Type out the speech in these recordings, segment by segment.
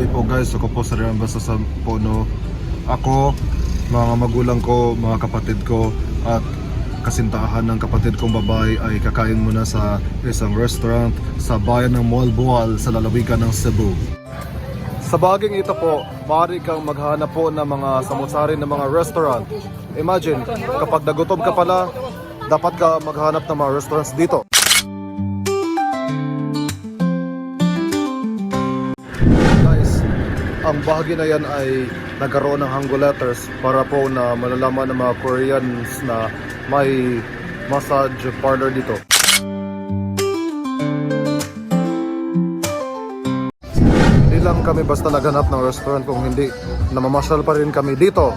gabi po guys, ako po sa Riambasa sa Puno. Ako, mga magulang ko, mga kapatid ko at kasintahan ng kapatid kong babae ay kakain muna sa isang restaurant sa bayan ng Malboal sa lalawigan ng Cebu. Sa baging ito po, maaari kang maghanap po ng mga samut-sari ng mga restaurant. Imagine, kapag nagutom ka pala, dapat ka maghanap ng mga restaurants dito. Guys, ang bahagi na yan ay nagkaroon ng Hangul letters para po na malalaman ng mga Koreans na may massage parlor dito. Hindi lang kami basta naghanap ng restaurant, kung hindi namamasyal pa rin kami dito.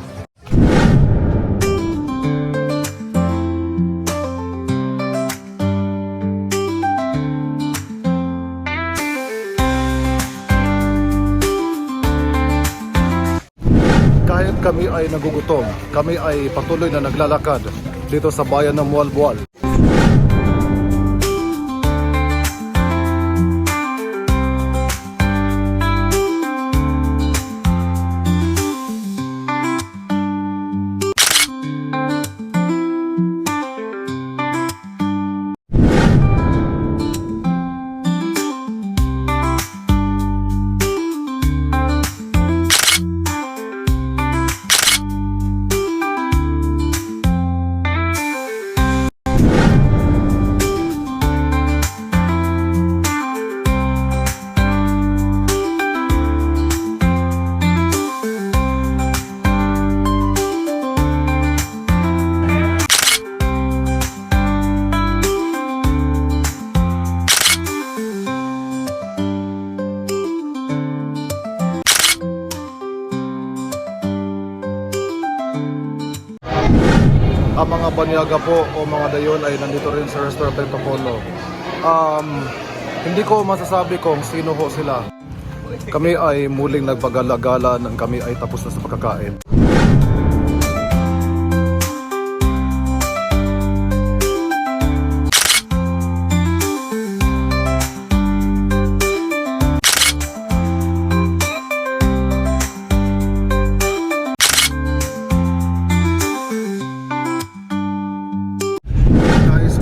Kahit kami ay nagugutom, kami ay patuloy na naglalakad dito sa bayan ng Malboal. Ang mga banyaga po o mga dayon ay nandito rin sa restaurant ng Tokono. Hindi ko masasabi kung sino ho sila. Kami ay muling nagpagala-gala nang kami ay tapos na sa pagkakain.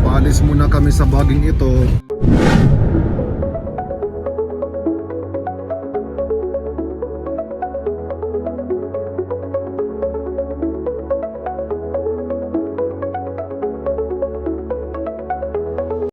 Paalis muna kami sa baging ito.